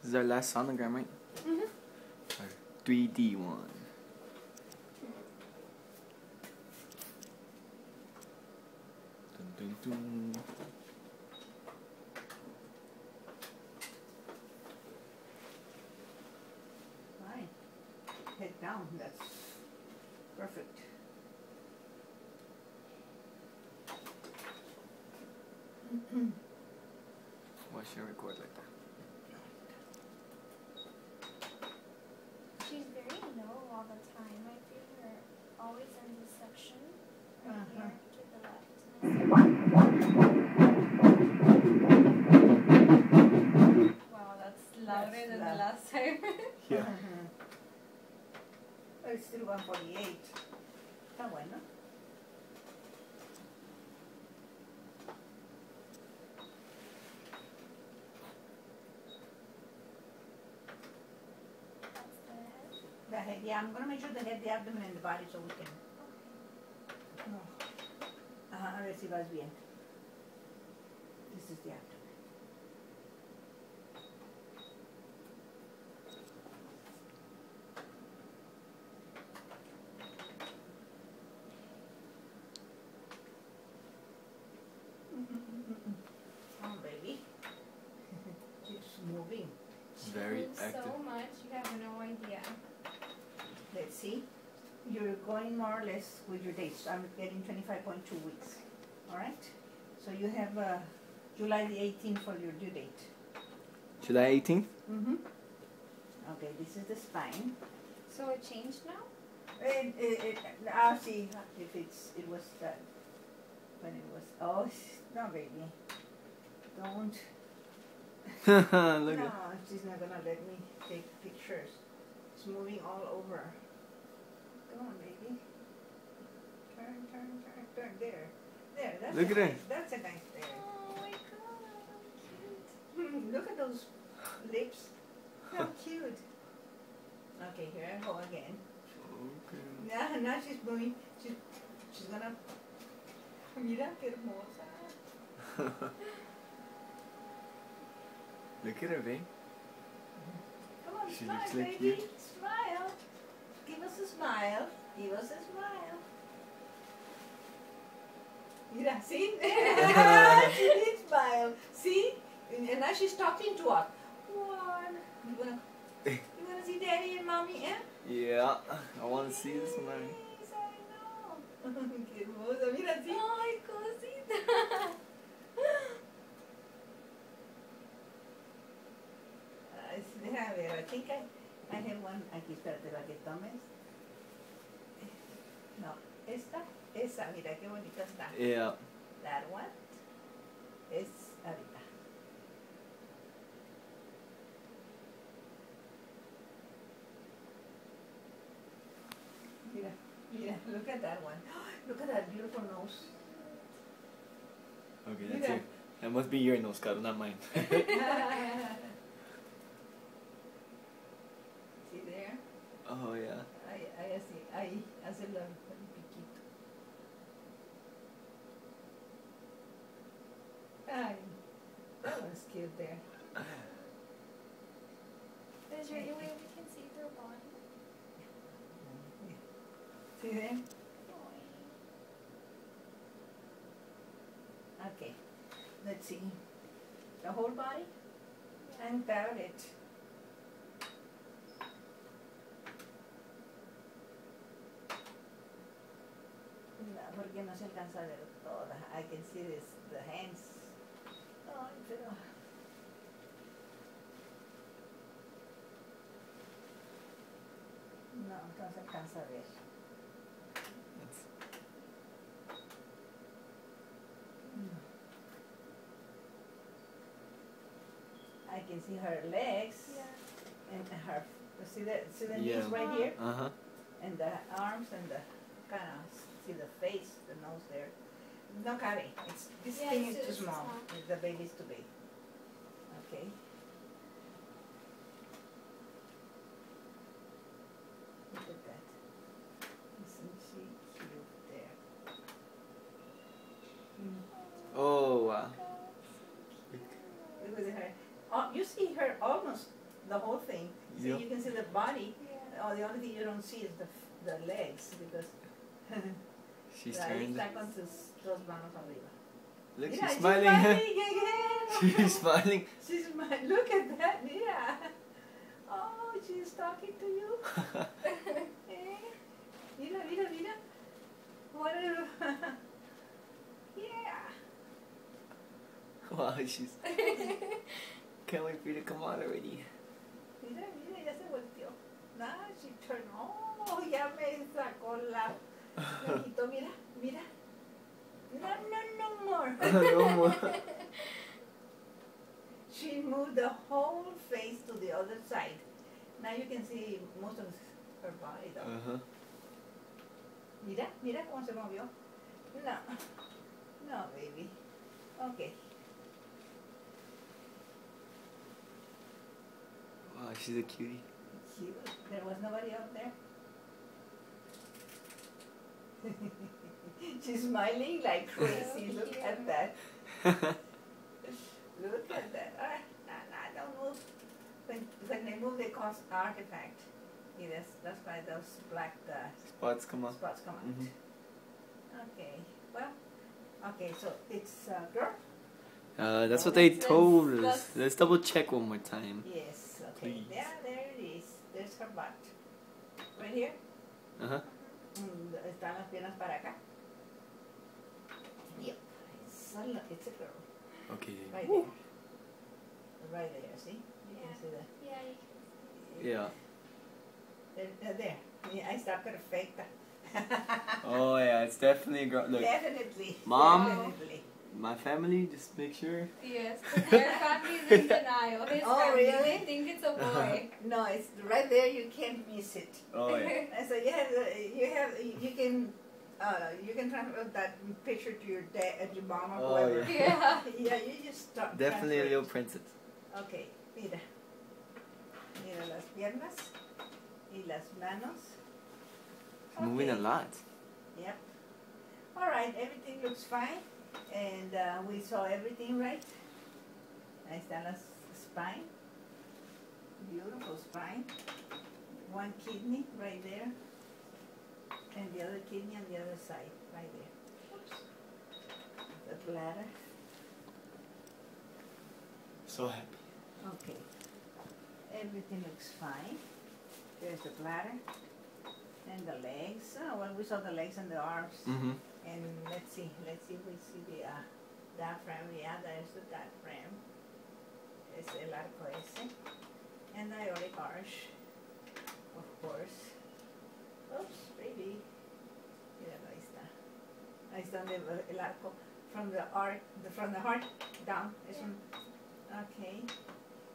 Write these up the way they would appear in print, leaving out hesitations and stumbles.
This is our last sonogram, right? Mm-hmm. Our 3D one. Dun, dun, dun. Fine. Head down, that's perfect. Why should I record like that? She's very low all the time. I feel her always in this section right Uh-huh. here to the left. Wow, that's louder That's than loud. the last time. Yeah. Well, it's still 148. Está bueno. That's the head. The head, yeah, I'm gonna measure the head, the abdomen, and the body so we can. A ver si vas bien. This is the abdomen. Oh, baby. Keeps moving. Very Moves active. so much, you have no idea. Let's see. You're going more or less with your dates. I'm getting 25.2 weeks. All right? So you have July the 18th for your due date. July 18th? Mm-hmm. Okay, this is the spine. So it changed now? I'll see if it was that when it was. Oh, no, baby. Don't. Look No, at she's not gonna let me take pictures. It's moving all over. Come on, baby. Turn. There. There, that's Look a at her. nice, that's a nice there. Oh my god, cute. Look at those lips. How cute. Okay, here I go again. Okay. Now she's moving. She's gonna. Mira qué hermosa. Look at her, babe. Come on, She smile, looks like baby. you. Smile. Give us a smile. Give us a smile. Mira, see? She did smile. See? And now she's talking to us. One. You wanna see daddy and mommy, eh? Yeah, I want to see this one. Yes, I know. Qué hermosa. Mira, sí. Ay, cosita. Déjame ver, I think I have one aquí, espérate, la que tomes. No, esa, mira qué bonita está. Yeah. That one es ahorita. Mira, look at that one. Look at that beautiful nose. Okay, that's Mira. it. That must be your nose, Caro, not mine. See there? Oh, yeah. Ahí hace el piquito. Ay, that one's cute there. Is there any way we can see her body? See there? Oy. Okay, let's see. The whole body? And about it. No, porque no se alcanza a ver toda. I can see this, the hands. Ay, pero... No se alcanza a ver. That's, I can see her legs Yeah. and her, see the Yeah. knees right here? uh-huh. And the arms and the kind of see the face, the nose there. No cabe. This Yeah, thing it's is too too small. small. The baby's too big. Okay. Look at that. Isn't she cute there? Oh, wow. Look at her. Oh, you see her almost the whole thing. See, Yep. you can see the body. Yeah. Oh, the only thing you don't see is the legs because She's ahí turned. está con sus dos manos arriba. Look, Mira, she's smiling. again. She's smiling. She's smiling. Look at that, mira. Oh, she's talking to you. Eh? Mira, mira, mira. What a... Yeah. Wow, she's. Can't wait for you to come out already. Mira, mira, ya se volteó. Nah, she turned. Oh, ya me sacó la... Me quitó, mira, mira. No, no, no more. No more. She moved the whole face to the other side. Now you can see most of her body though. Uh-huh. Mira, mira cómo se movió. No, no, baby. Okay. Wow, she's a cutie. There was nobody up there. She's smiling like crazy. Look at that. Look at that. Nah, don't move. When they move, they cause artifact. Yeah, that's why those black Spots come up. spots come out. Mhm. Okay. Well. Okay. So it's a girl. That's what they Let's- told us. let's- Let's double check one more time. Yes. Okay. Please. Yeah. There it is. There's her butt. Right here. Uh-huh. Están las piernas para acá. Yep. It's a girl. Okay. Right Woo. there. Right there. See? You can Yeah. see that. Yeah, you can Yeah. There. Yeah, ahí está perfecta. Oh yeah, it's definitely a girl. Look, Definitely. Mom? Definitely. my family, just make sure. see. Yes, their family's in denial. His Oh, family, really? they think it's a boy. No, it's right there. You can't miss it. Oh yeah. And so you can transfer that picture to your dad, your mom, or Oh, whoever. Yeah. Yeah, you just start. Definitely a transfer little it. princess. Okay, mira. Mira las piernas y las manos. Moving a Okay. lot. Yep. All right, everything looks fine, and we saw everything right. Ahí está la spine. Beautiful spine. One kidney right there, and the other kidney on the other side, right there. Oops. The bladder. So happy. Okay. Everything looks fine. There's the bladder and the legs. Oh, well, we saw the legs and the arms. Mm-hmm. And let's see if we see the diaphragm. Yeah, there's the diaphragm. Es el arco ese. And the aortic arch, of course. Oops, baby. Míralo, ahí está. Ahí está el arco from the heart down. Es un, okay.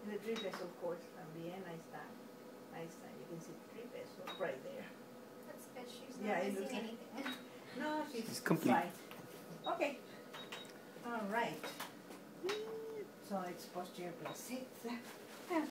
And the trapezius, of course, también. Ahí está. Ahí está. You can see the trapezius right there. That's good. She's Yeah, not it missing looks like- anything. No, she's She's complete. fine. Okay. All right. So it's posterior placenta.